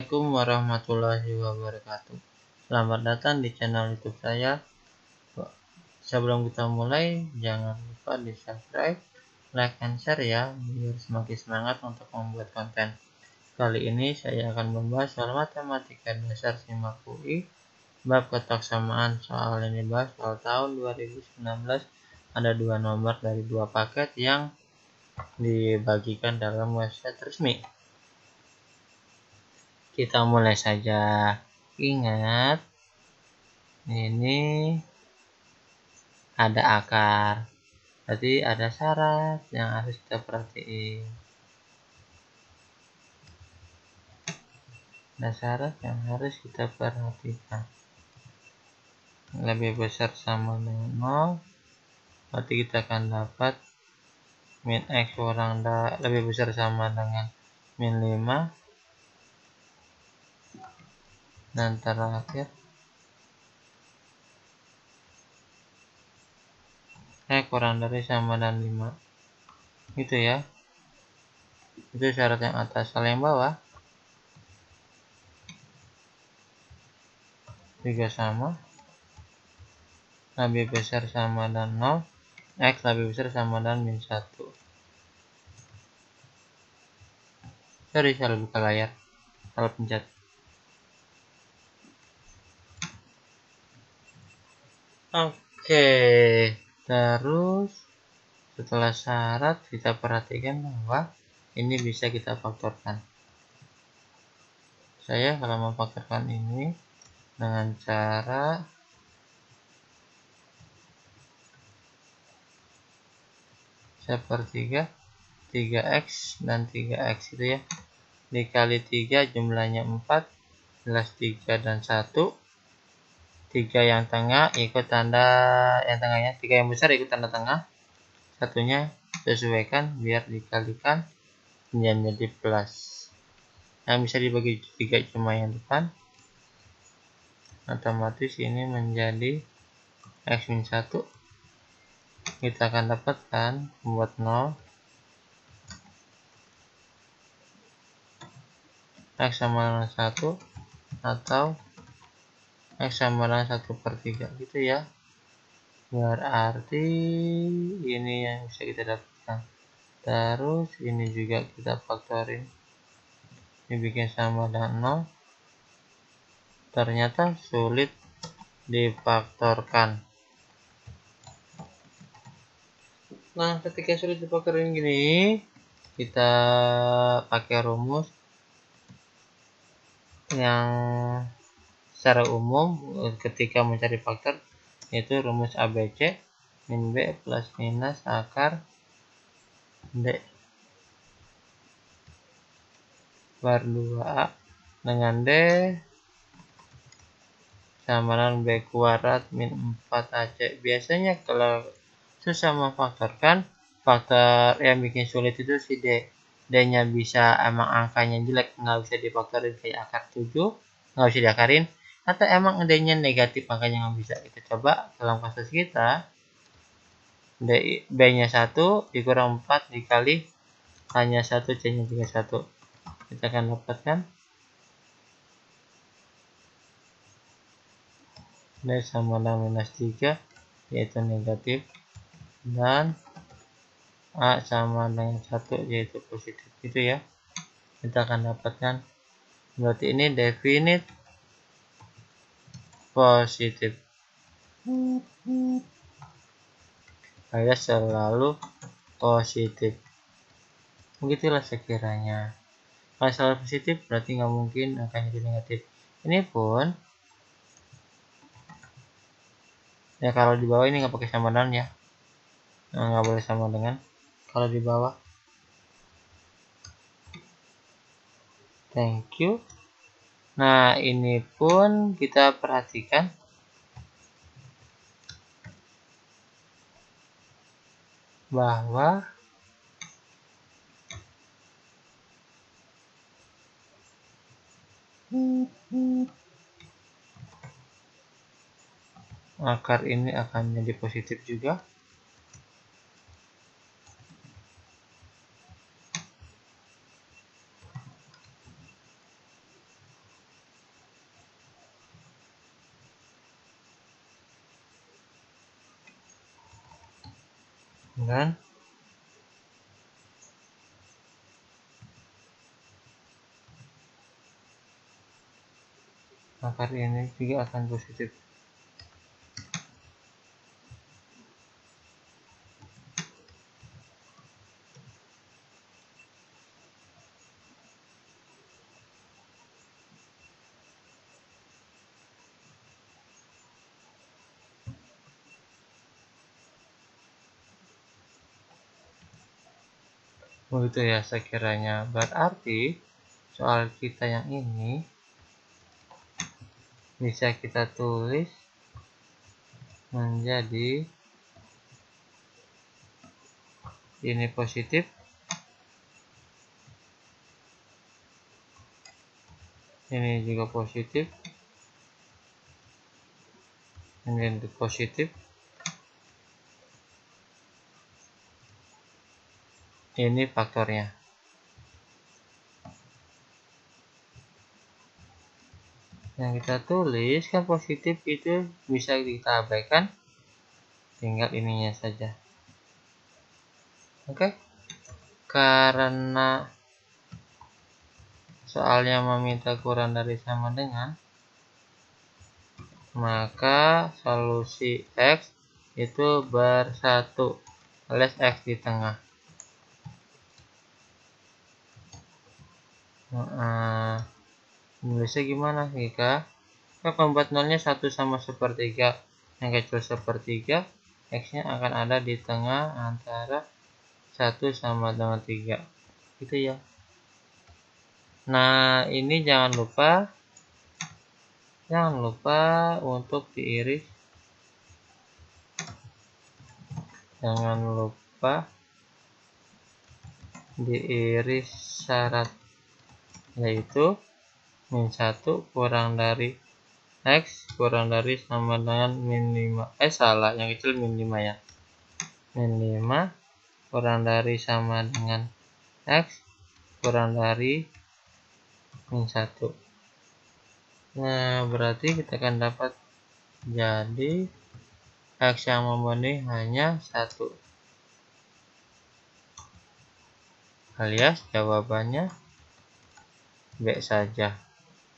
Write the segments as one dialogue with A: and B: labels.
A: Assalamualaikum warahmatullahi wabarakatuh. Selamat datang di channel YouTube saya. Sebelum kita mulai, jangan lupa di subscribe, like, and share ya, biar semakin semangat untuk membuat konten. Kali ini saya akan membahas soal matematika dasar SIMAK UI, bab ketaksamaan. Soal ini dibahas soal tahun 2019. Ada 2 nomor dari 2 paket yang dibagikan dalam website resmi. Kita mulai saja. Ingat, ini ada akar, berarti ada syarat yang harus kita perhatiin. Ada syarat yang harus kita perhatikan. Lebih besar sama dengan 0, berarti kita akan dapat min x kurang lebih besar sama dengan min 5. Dan terakhir kurang dari sama dan 5. Gitu ya. Itu syarat yang atas. Kalau yang bawah 3 sama, lebih besar sama dan 0, x lebih besar sama dan min 1. Sorry, salah buka layar, salah pencet. Oke, terus setelah syarat kita perhatikan bahwa ini bisa kita faktorkan. Saya kalau memfaktorkan ini dengan cara sepertiga 3x dan 3x itu ya, dikali 3 jumlahnya 4, jelas 3 dan 1. 3 yang tengah ikut tanda yang tengahnya, 3 yang besar ikut tanda tengah, satunya sesuaikan biar dikalikan menjadi plus. Yang bisa dibagi 3 cuma yang depan, otomatis ini menjadi x min 1. Kita akan dapatkan buat 0 x sama dengan 1 atau x sama dengan 1/3 gitu ya. Berarti ini yang bisa kita dapatkan. Terus ini juga kita faktorin, dibikin sama dengan 0. Ternyata sulit difaktorkan. Nah, ketika sulit difaktorin gini, kita pakai rumus yang secara umum ketika mencari faktor, yaitu rumus ABC min B plus minus akar D bar 2A dengan D sama dengan B kuadrat min 4AC. Biasanya kalau susah memfaktorkan, faktor yang bikin sulit itu si D. D-nya bisa emang angkanya jelek, nggak bisa difaktorin kayak akar 7, nggak bisa diakarin, atau emang D-nya negatif angkanya nggak bisa. Kita coba dalam kasus kita, B-nya 1 dikurang 4 dikali hanya 1, C-nya juga 1. Kita akan dapatkan D sama dengan minus 3, yaitu negatif, dan A sama dengan 1, yaitu positif. Gitu ya. Kita akan dapatkan, berarti ini definite positif. Saya selalu positif. Begitulah sekiranya. Kalau selalu positif berarti nggak mungkin angkanya jadi negatif. Ini pun ya, kalau di bawah ini nggak pakai sama dengan ya, nggak boleh sama dengan kalau di bawah. Thank you. Nah, ini pun kita perhatikan bahwa akar ini akan menjadi positif juga. dan akar ini juga akan positif. Begitu ya sekiranya. Berarti soal kita yang ini bisa kita tulis menjadi ini positif, ini juga positif, ini positif, ini faktornya. Yang kita tulis kan positif itu bisa kita abaikan, tinggal ininya saja. Oke, karena soalnya meminta kurang dari sama dengan, maka solusi X itu bersatu alias X di tengah. Nulisnya gimana jika membuat nolnya 1 sama sepertiga, yang kecil sepertiga, X nya akan ada di tengah antara 1 sama dengan 3 gitu ya. Nah ini jangan lupa untuk diiris, jangan lupa diiris syarat, yaitu min 1 kurang dari X kurang dari sama dengan min 5, yang kecil min 5 ya, min 5 kurang dari sama dengan X kurang dari min 1. Nah berarti kita akan dapat jadi X yang memenuhi hanya 1, alias jawabannya B saja.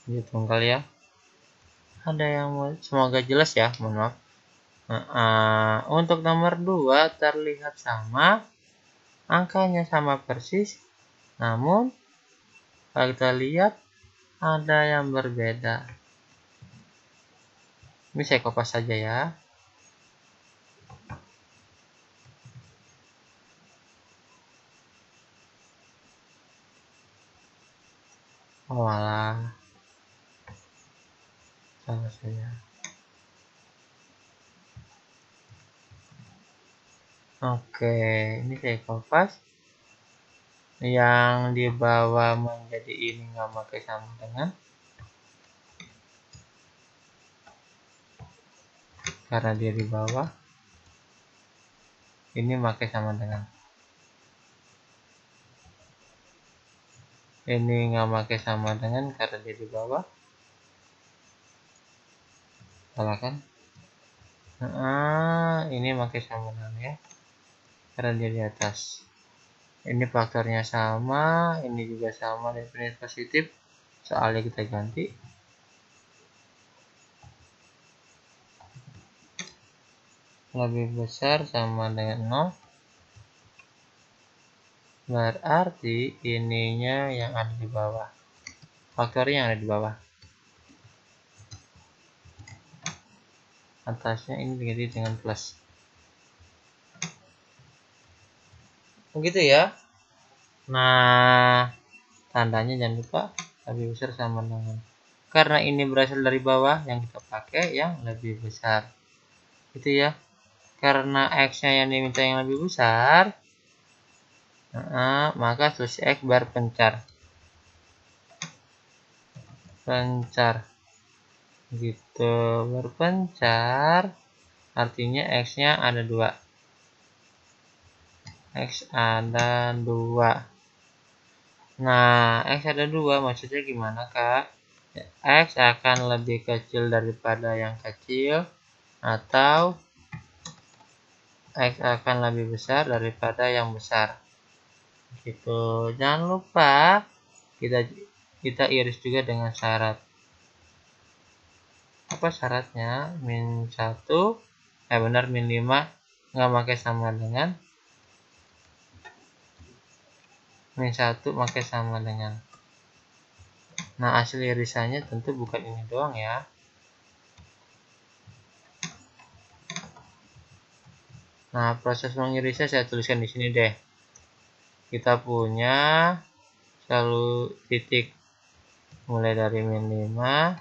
A: Ini tunggal ya. Ada yang semoga jelas ya, mohon maaf. Untuk nomor 2 terlihat sama, angkanya sama persis, namun kalau kita lihat ada yang berbeda. Ini saya kopas saja ya. Oh alah, salah saya. Oke, ini saya kopas. Yang di bawah menjadi ini nggak pakai sama dengan, karena dia di bawah. Ini pakai sama dengan. Ini nggak pakai sama dengan karena dia di bawah. Salah kan? Ini pakai sama dengan ya, karena dia di atas. Ini faktornya sama, ini juga sama, definisi positif. Soalnya kita ganti. Lebih besar sama dengan 0. Berarti ininya yang ada di bawah. Faktornya yang ada di bawah. Atasnya ini diganti dengan plus. Begitu ya. Nah, tandanya jangan lupa lebih besar sama dengan. Karena ini berasal dari bawah, yang kita pakai yang lebih besar. Gitu ya. Karena X-nya yang diminta yang lebih besar, maka solusi X berpencar. Gitu, berpencar artinya X-nya ada 2. X ada 2. Nah, X ada 2 maksudnya gimana, Kak? X akan lebih kecil daripada yang kecil, atau X akan lebih besar daripada yang besar. Gitu. Jangan lupa kita iris juga dengan syarat. Apa syaratnya? Min 1, benar, min 5 nggak pakai sama dengan min 1 pakai sama dengan. Nah, hasil irisannya tentu bukan ini doang ya. Nah, proses mengirisnya saya tuliskan di sini deh. Kita punya selalu titik mulai dari min 5,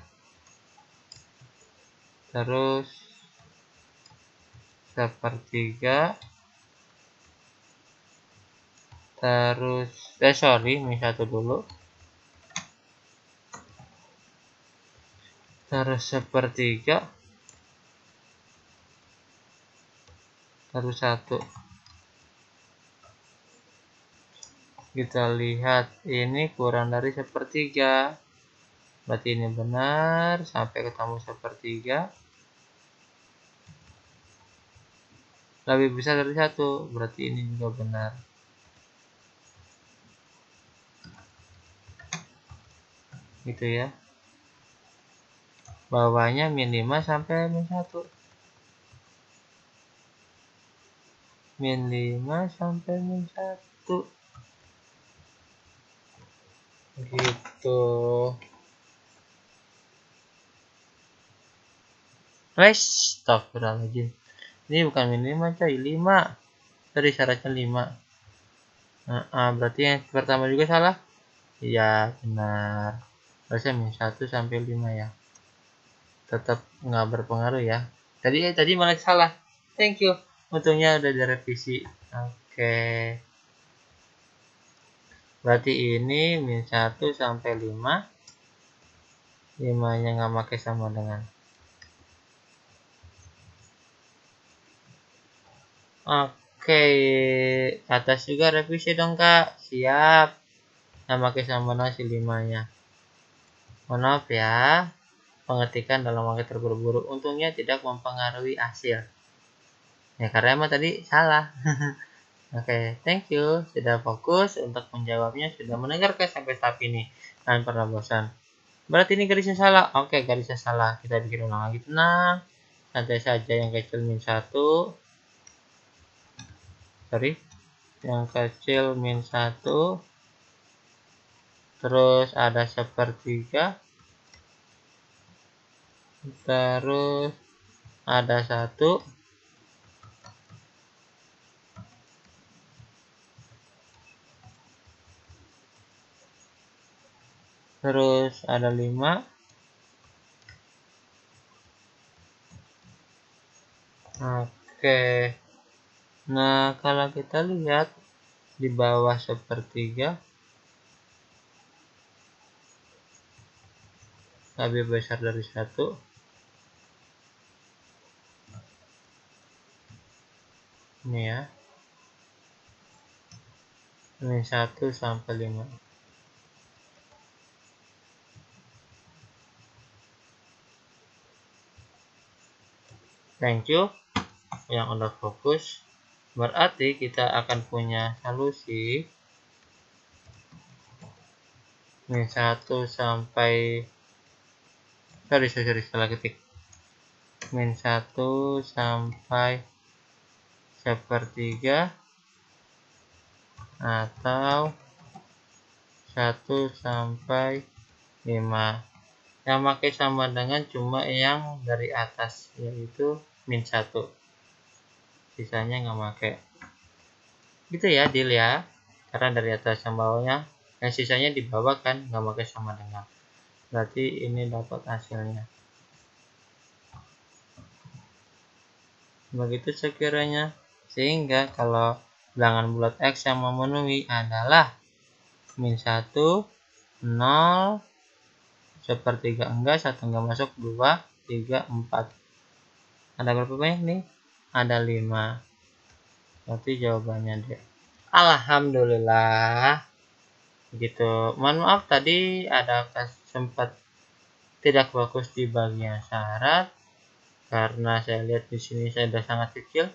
A: terus sepertiga, terus min 1 dulu, terus sepertiga, terus 1. Kita lihat ini kurang dari sepertiga, berarti ini benar sampai ketemu sepertiga. Lebih besar dari 1, berarti ini juga benar. Gitu ya. Bawahnya min 5 sampai min 1. Min 5 sampai min 1. Gitu. Astagfirullahaladzim. Ini bukan min 5 coy, 5. Tadi syaratnya 5. Nah, berarti yang pertama juga salah. Iya, benar. Harusnya min 1 sampai 5 ya. Tetap nggak berpengaruh ya. Tadi malah salah. Thank you. Untungnya udah direvisi. Oke. Berarti ini min 1 sampai 5. 5-nya nggak pakai sama dengan. Oke. Atas juga revisi dong Kak. Siap. Nggak pakai sama nasi 5-nya. Mohon maaf ya. Pengetikan dalam waktu terburu-buru. Untungnya tidak mempengaruhi hasil. Ya karena emang tadi salah. Oke, thank you. Sudah fokus untuk menjawabnya, sudah mendengarkan sampai tahap ini. Jangan pernah bosan. Berarti ini garisnya salah. Oke, garisnya salah. Kita bikin ulang lagi, tenang. Santai saja, yang kecil min 1. Sorry. Yang kecil min 1. Terus ada sepertiga. Terus ada 1. Terus ada 5. Oke. Nah, kalau kita lihat di bawah sepertiga lebih besar dari 1. Ini ya. Min 1 sampai 5. Thank you yang udah fokus. Berarti kita akan punya solusi min 1 sampai salah ketik. Min 1 sampai sepertiga atau 1 sampai 5. Yang pakai sama dengan cuma yang dari atas, yaitu min 1. Sisanya nggak pakai. Gitu ya, deal ya. Karena dari atas sama bawahnya, yang sisanya di bawah kan nggak pakai sama dengan. Berarti ini dapat hasilnya. Begitu sekiranya. Sehingga kalau bilangan bulat X yang memenuhi adalah min 1, 0, sepertiga enggak, 1 enggak masuk, 2, 3, 4. Ada berapa banyak nih? Ada 5. Berarti jawabannya D. Alhamdulillah. Gitu. Mohon maaf tadi ada sempat tidak fokus di bagian syarat karena saya lihat di sini saya sudah sangat kecil.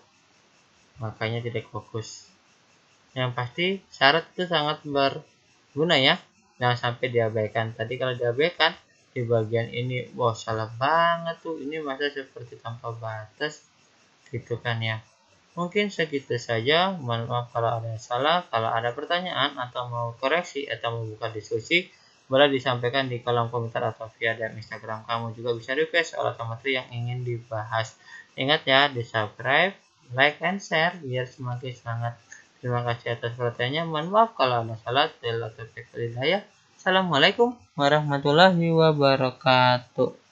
A: makanya tidak fokus. Yang pasti syarat itu sangat berguna ya, jangan sampai diabaikan. Tadi kalau diabaikan di bagian ini, wah salah banget tuh, ini masa seperti tanpa batas gitu kan ya. Mungkin segitu saja, mohon maaf kalau ada salah. Kalau ada pertanyaan atau mau koreksi atau mau buka diskusi, boleh disampaikan di kolom komentar atau via DM Instagram. Kamu juga bisa request soal atau materi yang ingin dibahas. Ingat ya, di subscribe, like, and share biar semakin semangat. Terima kasih atas perhatiannya. Mohon maaf kalau ada salah. Assalamualaikum warahmatullahi wabarakatuh.